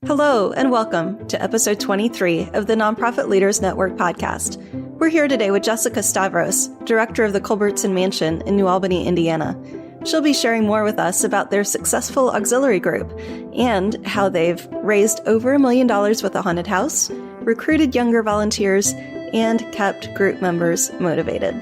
Hello, and welcome to episode 23 of the Nonprofit Leaders Network podcast. We're here today with Jessica Stavros, director of the Culbertson Mansion in New Albany, Indiana. She'll be sharing more with us about their successful auxiliary group and how they've raised over $1 million with a haunted house, recruited younger volunteers, and kept group members motivated.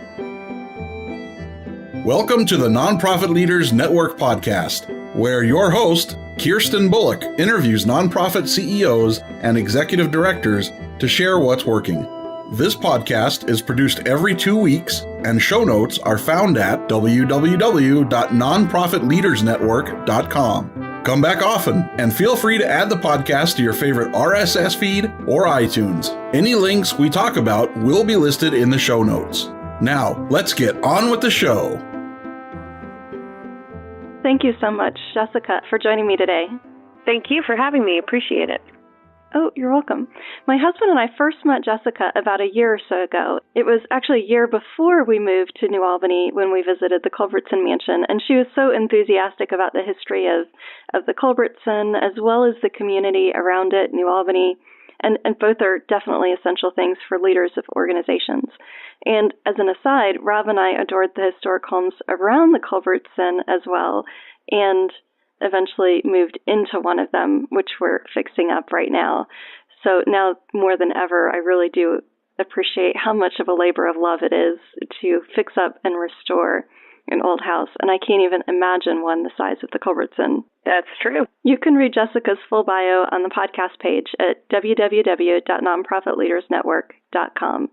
Welcome to the Nonprofit Leaders Network podcast, where your host, KIRSTEN BULLOCK, interviews nonprofit CEOs and executive directors to share what's working. This podcast is produced every 2 weeks, and show notes are found at www.nonprofitleadersnetwork.com. Come back often, and feel free to add the podcast to your favorite RSS feed or iTunes. Any links we talk about will be listed in the show notes. Now, let's get on with the show. Thank you so much, Jessica, for joining me today. Thank you for having me. Appreciate it. Oh, you're welcome. My husband and I first met Jessica about a year or so ago. It was actually a year before we moved to New Albany when we visited the Culbertson Mansion, and she was so enthusiastic about the history of the Culbertson as well as the community around it, New Albany, and both are definitely essential things for leaders of organizations. And as an aside, Rob and I adored the historic homes around the Culbertson as well, and eventually moved into one of them, which we're fixing up right now. So now more than ever, I really do appreciate how much of a labor of love it is to fix up and restore an old house. And I can't even imagine one the size of the Culbertson. That's true. You can read Jessica's full bio on the podcast page at www.nonprofitleadersnetwork.com.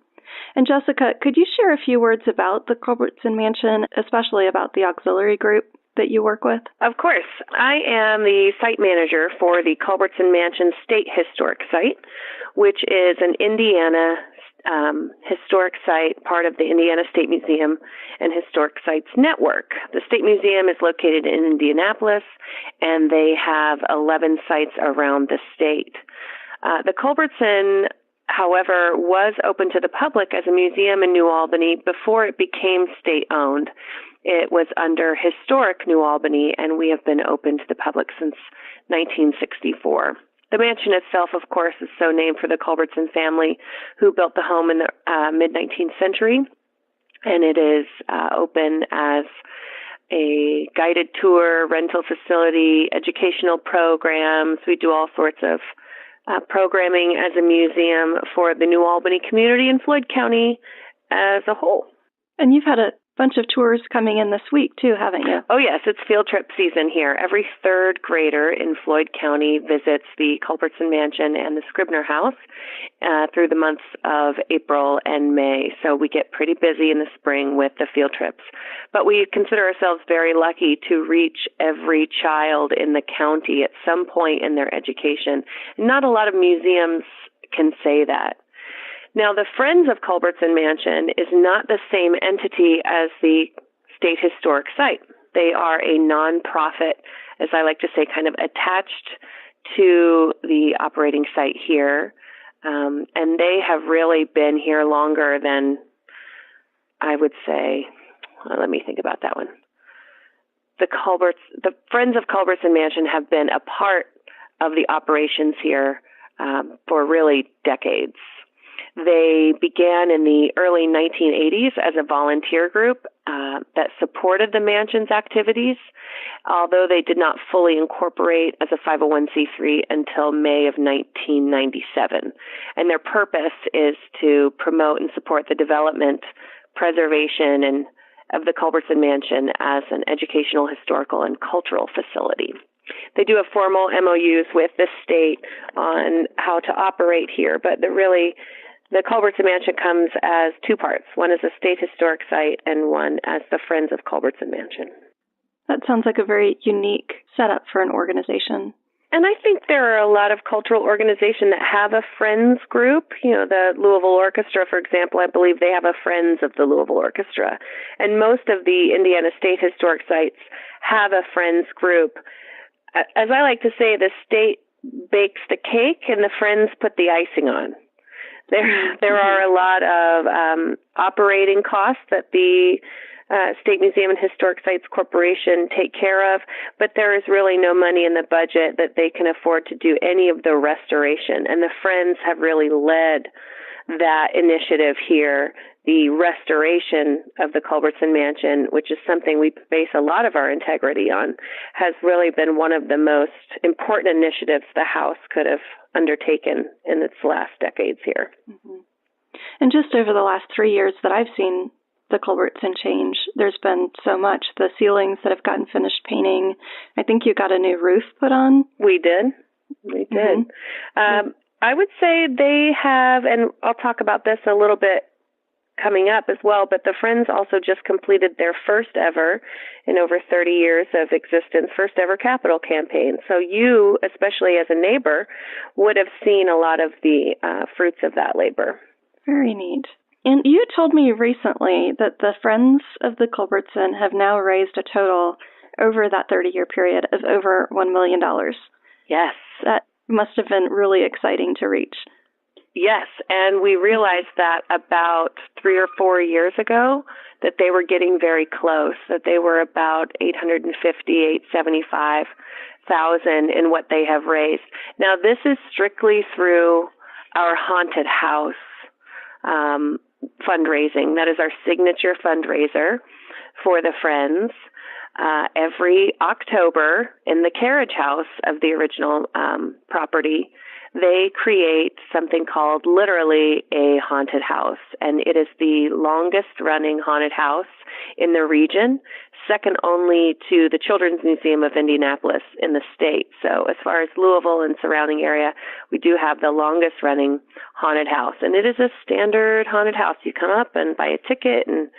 And Jessica, could you share a few words about the Culbertson Mansion, especially about the auxiliary group that you work with? Of course. I am the site manager for the Culbertson Mansion State Historic Site, which is an Indiana historic site, part of the Indiana State Museum and Historic Sites Network. The State Museum is located in Indianapolis, and they have 11 sites around the state. The Culbertson, however, was open to the public as a museum in New Albany before it became state-owned. It was under Historic New Albany, and we have been open to the public since 1964. The mansion itself, of course, is so named for the Culbertson family, who built the home in the mid-19th century, and it is open as a guided tour, rental facility, educational programs. We do all sorts of programming as a museum for the New Albany community and Floyd County as a whole. And you've had a bunch of tours coming in this week, too, haven't you? Oh, yes. It's field trip season here. Every third grader in Floyd County visits the Culbertson Mansion and the Scribner House through the months of April and May. So we get pretty busy in the spring with the field trips. But we consider ourselves very lucky to reach every child in the county at some point in their education. Not a lot of museums can say that. Now, the Friends of Culbertson Mansion is not the same entity as the State Historic Site. They are a nonprofit, as I like to say, kind of attached to the operating site here. And they have really been here longer than, I would say, let me think about that one. The Friends of Culbertson Mansion have been a part of the operations here for really decades. They began in the early 1980s as a volunteer group that supported the mansion's activities, although they did not fully incorporate as a 501c3 until May of 1997. And their purpose is to promote and support the development, preservation, and of the Culbertson Mansion as an educational, historical, and cultural facility. They do have formal MOUs with the state on how to operate here, but the Culbertson Mansion comes as two parts. One is a state historic site and one as the Friends of Culbertson Mansion. That sounds like a very unique setup for an organization. And I think there are a lot of cultural organizations that have a Friends group. You know, the Louisville Orchestra, for example, I believe they have a Friends of the Louisville Orchestra. And most of the Indiana State Historic Sites have a Friends group. As I like to say, the state bakes the cake and the Friends put the icing on. There are a lot of operating costs that the State Museum and Historic Sites Corporation take care of, but there is really no money in the budget that they can afford to do any of the restoration. And the Friends have really led that initiative here, the restoration of the Culbertson Mansion, which is something we base a lot of our integrity on, has really been one of the most important initiatives the House could have undertaken in its last decades here. Mm-hmm. And just over the last 3 years that I've seen the Culbertson change, there's been so much. The ceilings that have gotten finished painting. I think you got a new roof put on. We did. Mm-hmm. I would say they have, and I'll talk about this a little bit coming up as well, but the Friends also just completed their first ever, in over 30 years of existence, first ever capital campaign. So you, especially as a neighbor, would have seen a lot of the fruits of that labor. Very neat. And you told me recently that the Friends of the Culbertson have now raised a total over that 30-year period of over $1 million. Yes. That must have been really exciting to reach. Yes, and we realized that about 3 or 4 years ago that they were getting very close, that they were about $875,000 in what they have raised. Now, this is strictly through our haunted house fundraising. That is our signature fundraiser for the Friends. Every October in the carriage house of the original property, they create something called literally a haunted house. And it is the longest running haunted house in the region, second only to the Children's Museum of Indianapolis in the state. So as far as Louisville and surrounding area, we do have the longest running haunted house. And it is a standard haunted house. You come up and buy a ticket and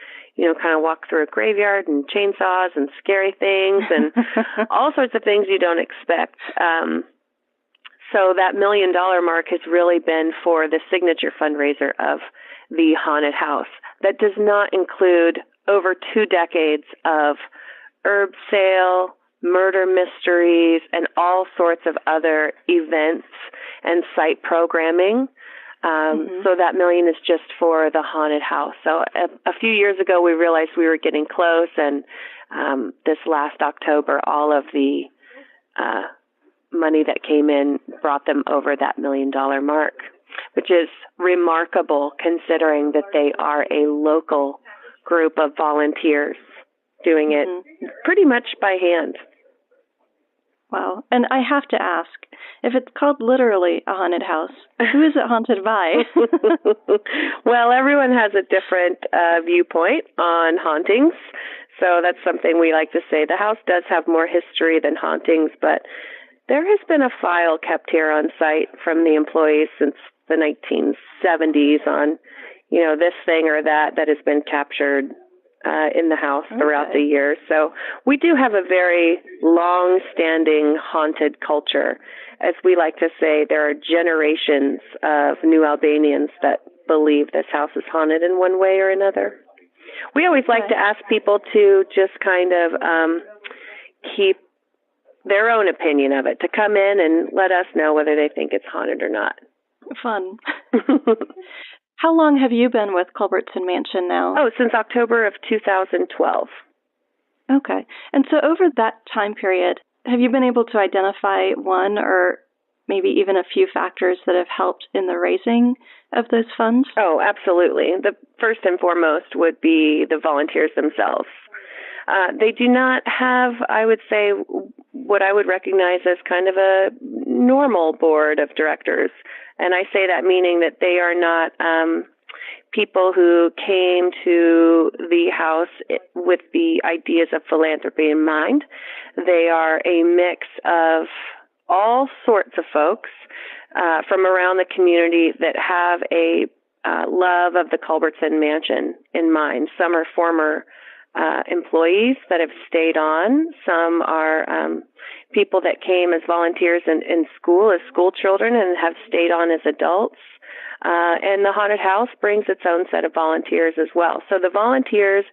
kind of walk through a graveyard and chainsaws and scary things and all sorts of things you don't expect. So that $1 million mark has really been for the signature fundraiser of the haunted house. That does not include over 2 decades of herb sale, murder mysteries, and all sorts of other events and site programming. So that $1 million is just for the haunted house. So a few years ago, we realized we were getting close, and this last October, all of the money that came in brought them over that $1 million mark, which is remarkable considering that they are a local group of volunteers doing it pretty much by hand. Wow. And I have to ask, if it's called literally a haunted house, who is it haunted by? Well, everyone has a different viewpoint on hauntings. So that's something we like to say. The house does have more history than hauntings, but there has been a file kept here on site from the employees since the 1970s on, this thing or that has been captured in the house throughout the years. So we do have a very long-standing haunted culture. As we like to say, there are generations of New Albanians that believe this house is haunted in one way or another. We always like to ask people to just kind of keep their own opinion of it, to come in and let us know whether they think it's haunted or not. Fun. How long have you been with Culbertson Mansion now? Oh, since October of 2012. Okay. And so over that time period, have you been able to identify one or maybe even a few factors that have helped in the raising of those funds? Oh, absolutely. The first and foremost would be the volunteers themselves. They do not have, I would say, what I would recognize as kind of a normal board of directors. And I say that meaning that they are not people who came to the house with the ideas of philanthropy in mind. They are a mix of all sorts of folks from around the community that have a love of the Culbertson Mansion in mind. Some are former employees that have stayed on. Some are people that came as volunteers in school as school children and have stayed on as adults. And the haunted house brings its own set of volunteers as well. So the volunteers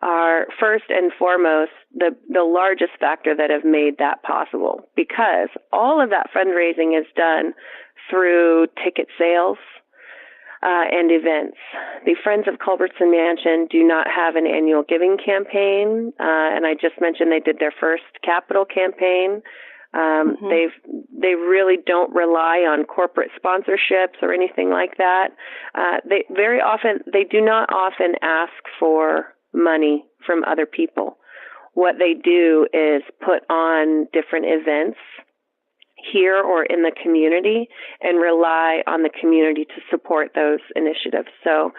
are first and foremost the largest factor that have made that possible, because all of that fundraising is done through ticket sales. and events. The Friends of Culbertson Mansion do not have an annual giving campaign, and I just mentioned they did their first capital campaign. They really don't rely on corporate sponsorships or anything like that. They do not often ask for money from other people. What they do is put on different events here or in the community and rely on the community to support those initiatives. So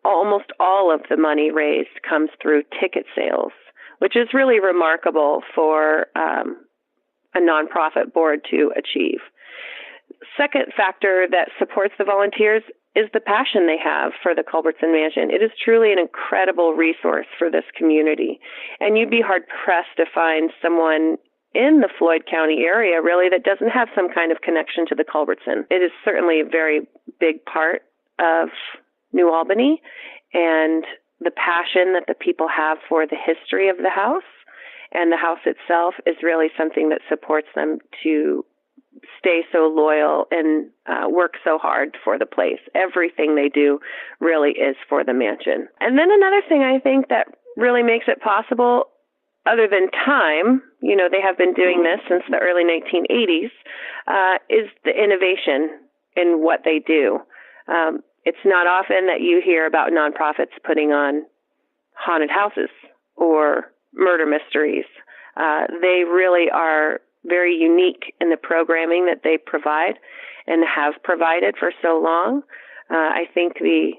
almost all of the money raised comes through ticket sales, which is really remarkable for a nonprofit board to achieve. Second factor that supports the volunteers is the passion they have for the Culbertson Mansion. It is truly an incredible resource for this community. And you'd be hard-pressed to find someone in the Floyd County area, really, that doesn't have some kind of connection to the Culbertson. It is certainly a very big part of New Albany, and the passion that the people have for the history of the house and the house itself is really something that supports them to stay so loyal and work so hard for the place. Everything they do really is for the mansion. And then another thing I think that really makes it possible, other than time, they have been doing this since the early 1980s, is the innovation in what they do. It's not often that you hear about nonprofits putting on haunted houses or murder mysteries. They really are very unique in the programming that they provide and have provided for so long. I think the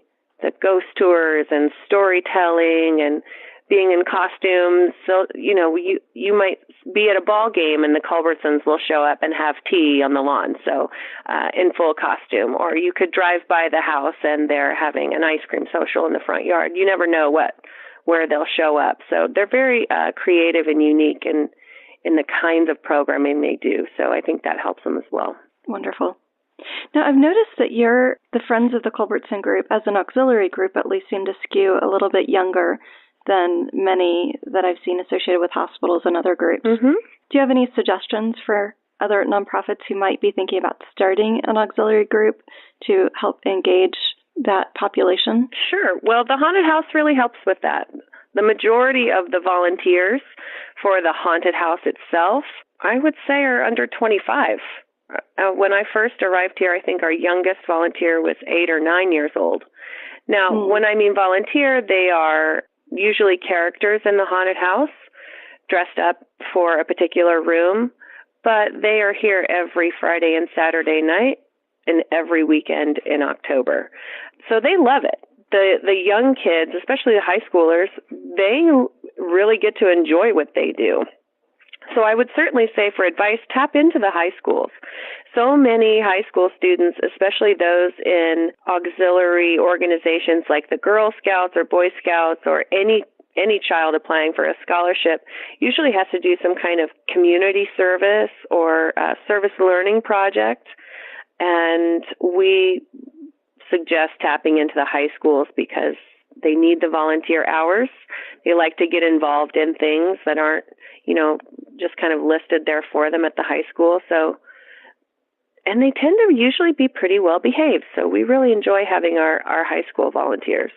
ghost tours and storytelling and being in costumes, so you might be at a ball game and the Culbertsons will show up and have tea on the lawn, so in full costume, or you could drive by the house and they're having an ice cream social in the front yard. You never know where they'll show up. So they're very creative and unique in the kinds of programming they do. So I think that helps them as well. Wonderful. Now, I've noticed that the Friends of the Culbertson group, as an auxiliary group at least, seem to skew a little bit younger than many that I've seen associated with hospitals and other groups. Mm-hmm. Do you have any suggestions for other nonprofits who might be thinking about starting an auxiliary group to help engage that population? Sure. Well, the haunted house really helps with that. The majority of the volunteers for the haunted house itself, I would say, are under 25. When I first arrived here, I think our youngest volunteer was 8 or 9 years old. Now, when I mean volunteer, they are usually characters in the haunted house, dressed up for a particular room, but they are here every Friday and Saturday night and every weekend in October. So they love it. The young kids, especially the high schoolers, they really get to enjoy what they do. So I would certainly say, for advice, tap into the high schools. So many high school students, especially those in auxiliary organizations like the Girl Scouts or Boy Scouts or any child applying for a scholarship, usually has to do some kind of community service or service learning project. And we suggest tapping into the high schools because they need the volunteer hours. They like to get involved in things that aren't, just kind of listed there for them at the high school. So, and they tend to usually be pretty well behaved. So we really enjoy having our high school volunteers.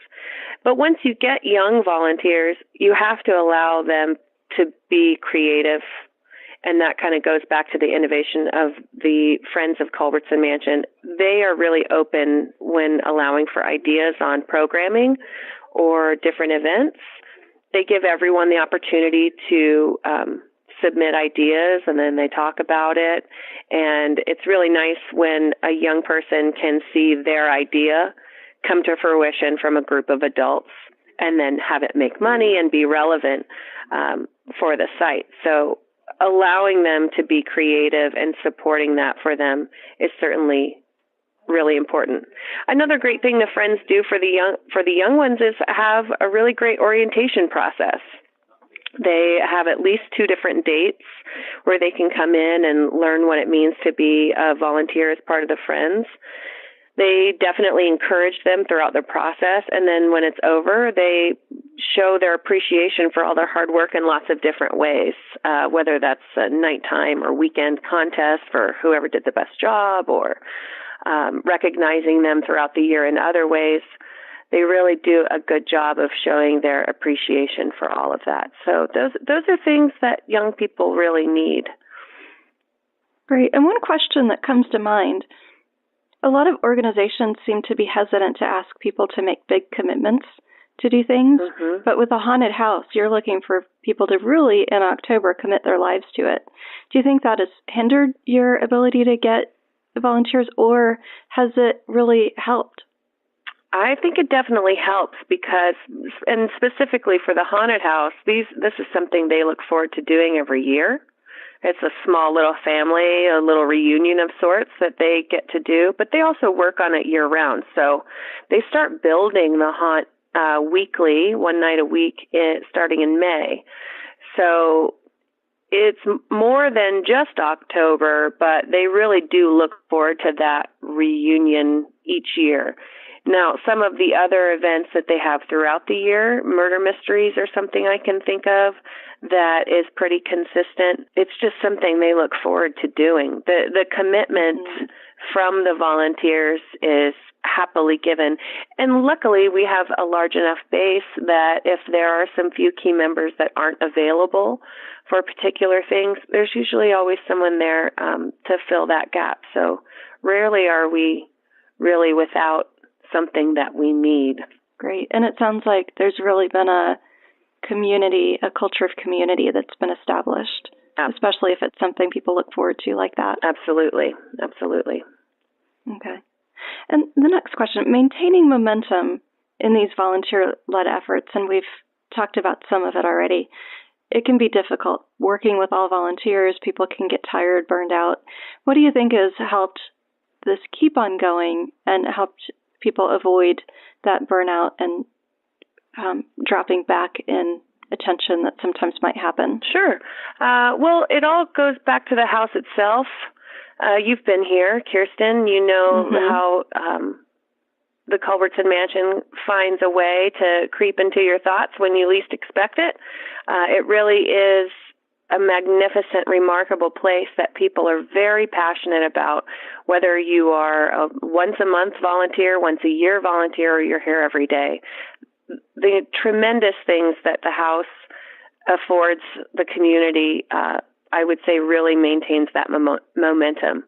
But once you get young volunteers, you have to allow them to be creative. And that kind of goes back to the innovation of the Friends of Culbertson Mansion. They are really open when allowing for ideas on programming or different events. They give everyone the opportunity to submit ideas, and then they talk about it. And it's really nice when a young person can see their idea come to fruition from a group of adults and then have it make money and be relevant for the site. So allowing them to be creative and supporting that for them is certainly really important. Another great thing the Friends do for the young ones is have a really great orientation process. They have at least 2 different dates where they can come in and learn what it means to be a volunteer as part of the Friends. They definitely encourage them throughout the process, and then when it's over, they show their appreciation for all their hard work in lots of different ways, whether that's a nighttime or weekend contest for whoever did the best job, or recognizing them throughout the year in other ways. They really do a good job of showing their appreciation for all of that. So those are things that young people really need. Great. And one question that comes to mind, a lot of organizations seem to be hesitant to ask people to make big commitments to do things. Mm-hmm. But with a haunted house, you're looking for people to really, in October, commit their lives to it. Do you think that has hindered your ability to get volunteers, or has it really helped? I think it definitely helps because, and specifically for the haunted house, this is something they look forward to doing every year. It's a small little family, a little reunion of sorts that they get to do, but they also work on it year-round. So they start building the haunt weekly, one night a week, starting in May. So it's more than just October, but they really do look forward to that reunion each year. Now, some of the other events that they have throughout the year, murder mysteries or something I can think of that is pretty consistent. It's just something they look forward to doing. The commitment from the volunteers is happily given. And luckily, we have a large enough base that if there are some few key members that aren't available for particular things, there's usually always someone there to fill that gap. So rarely are we really without something that we need. Great. And it sounds like there's really been a community, a culture of community that's been established, especially if it's something people look forward to like that. Absolutely. Absolutely. Okay. And the next question, maintaining momentum in these volunteer-led efforts, and we've talked about some of it already, it can be difficult. Working with all volunteers, people can get tired, burned out. What do you think has helped this keep on going and helped people avoid that burnout and dropping back in attention that sometimes might happen? Sure. Well, it all goes back to the house itself. You've been here, Kirsten. You know how the Culbertson Mansion finds a way to creep into your thoughts when you least expect it. It really is a magnificent, remarkable place that people are very passionate about, whether you are a once-a-month volunteer, once-a-year volunteer, or you're here every day. The tremendous things that the house affords the community, I would say, really maintains that momentum.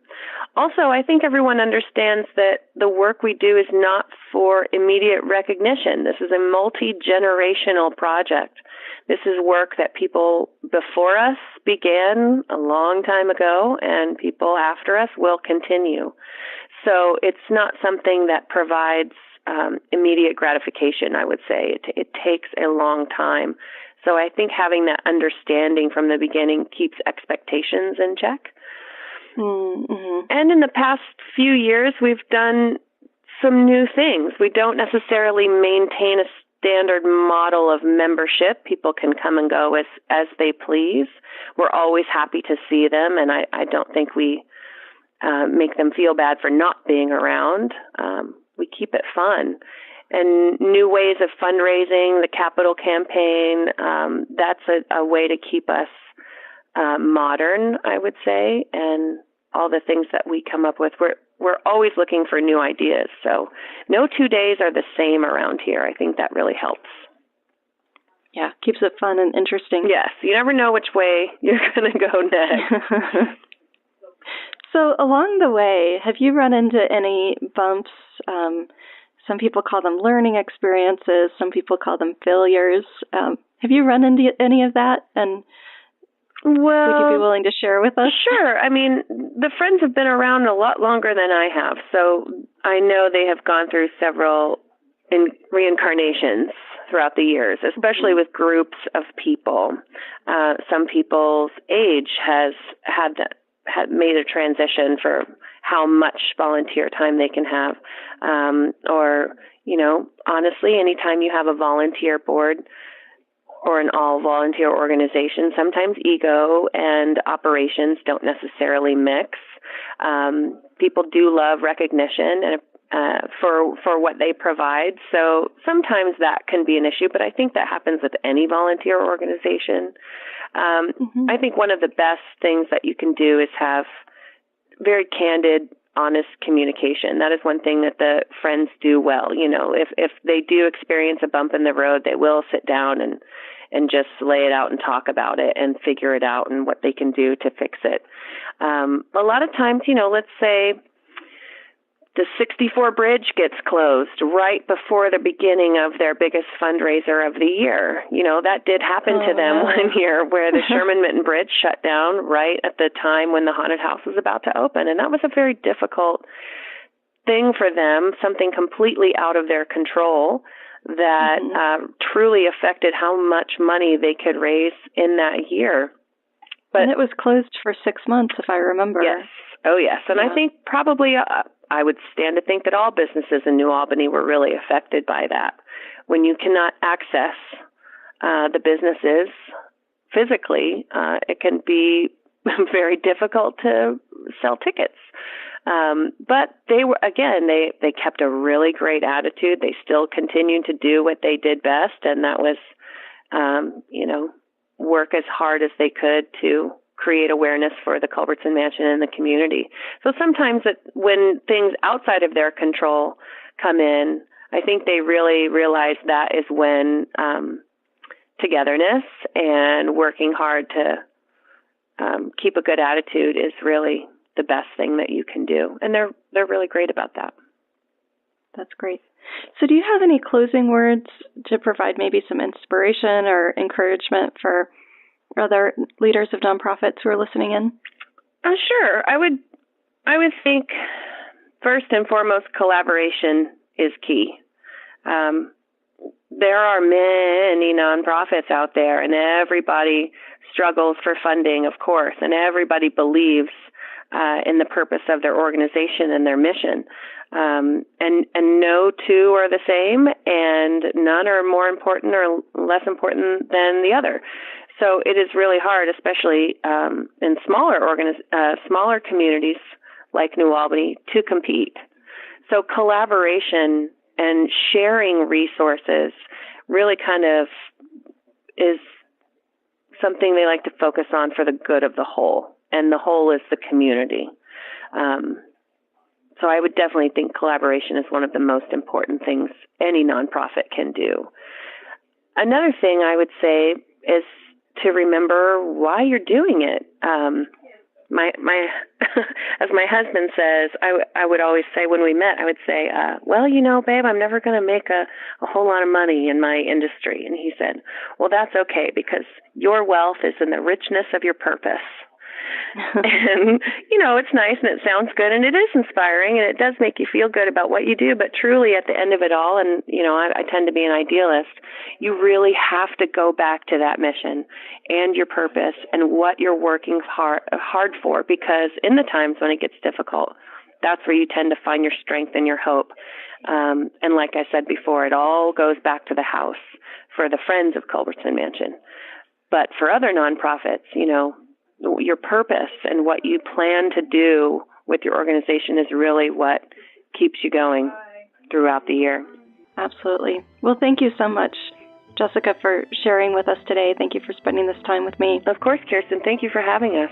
Also, I think everyone understands that the work we do is not for immediate recognition. This is a multi-generational project. This is work that people before us began a long time ago, and people after us will continue. So it's not something that provides immediate gratification, I would say. It takes a long time. So I think having that understanding from the beginning keeps expectations in check. Mm-hmm. And in the past few years, we've done some new things. We don't necessarily maintain a standard model of membership. People can come and go as they please. We're always happy to see them, and I don't think we make them feel bad for not being around. We keep it fun. And new ways of fundraising, the capital campaign, that's a way to keep us modern, I would say, and all the things that we come up with. We're always looking for new ideas. So no 2 days are the same around here. I think that really helps. Yeah, keeps it fun and interesting. Yes, you never know which way you're going to go next. So along the way, have you run into any bumps? Some people call them learning experiences. Some people call them failures. Have you run into any of that? And would you be willing to share with us? Sure. I mean, the Friends have been around a lot longer than I have, so I know they have gone through several reincarnations throughout the years, especially with groups of people. Some people's age has had made a transition for how much volunteer time they can have. Or, honestly, anytime you have a volunteer board or an all-volunteer organization, sometimes ego and operations don't necessarily mix. People do love recognition and for what they provide. So sometimes that can be an issue, but I think that happens with any volunteer organization. I think one of the best things that you can do is have very candid, honest communication. That is one thing that the Friends do well. If they do experience a bump in the road, they will sit down and just lay it out and talk about it and figure it out and what they can do to fix it. A lot of times, let's say the 64 bridge gets closed right before the beginning of their biggest fundraiser of the year. That did happen to them one year where the Sherman Mitten Bridge shut down right at the time when the haunted house was about to open. And that was a very difficult thing for them, something completely out of their control that truly affected how much money they could raise in that year. And it was closed for 6 months, if I remember. Yes. Oh, yes. And I think probably I would stand to think that all businesses in New Albany were really affected by that. When you cannot access the businesses physically, it can be very difficult to sell tickets. But they were, again, they kept a really great attitude. They still continued to do what they did best, and that was, work as hard as they could to create awareness for the Culbertson Mansion and the community. So sometimes when things outside of their control come in, I think they really realize that is when togetherness and working hard to keep a good attitude is really the best thing that you can do. And they're really great about that. That's great. So do you have any closing words to provide maybe some inspiration or encouragement for other leaders of nonprofits who are listening in? Sure. I would think first and foremost, collaboration is key. There are many nonprofits out there, and everybody struggles for funding, of course, and everybody believes in the purpose of their organization and their mission. And no two are the same, and none are more important or less important than the other. So it is really hard, especially in smaller communities like New Albany, to compete. So collaboration and sharing resources really kind of is something they like to focus on for the good of the whole, and the whole is the community. So I would definitely think collaboration is one of the most important things any nonprofit can do. Another thing I would say is to remember why you're doing it. My as my husband says, I would always say when we met, I would say, well, babe, I'm never going to make a whole lot of money in my industry. And he said, well, that's okay, because your wealth is in the richness of your purpose. And, it's nice and it sounds good and it is inspiring and it does make you feel good about what you do. But truly at the end of it all, and, I tend to be an idealist, you really have to go back to that mission and your purpose and what you're working hard for, because in the times when it gets difficult, that's where you tend to find your strength and your hope. And like I said before, it all goes back to the house for the Friends of Culbertson Mansion. But for other nonprofits, your purpose and what you plan to do with your organization is really what keeps you going throughout the year. Absolutely. Well, thank you so much, Jessica, for sharing with us today. Thank you for spending this time with me. Of course, Kirsten. Thank you for having us.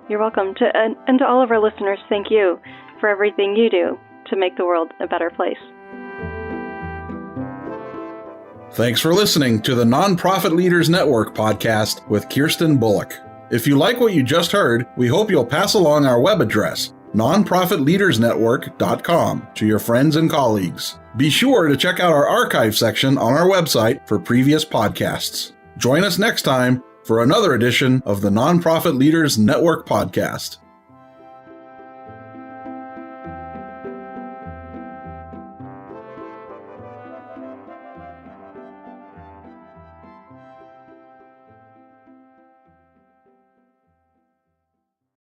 You're welcome. And to all of our listeners, thank you for everything you do to make the world a better place. Thanks for listening to the Nonprofit Leaders Network podcast with Kirsten Bullock. If you like what you just heard, we hope you'll pass along our web address, nonprofitleadersnetwork.com, to your friends and colleagues. Be sure to check out our archive section on our website for previous podcasts. Join us next time for another edition of the Nonprofit Leaders Network podcast.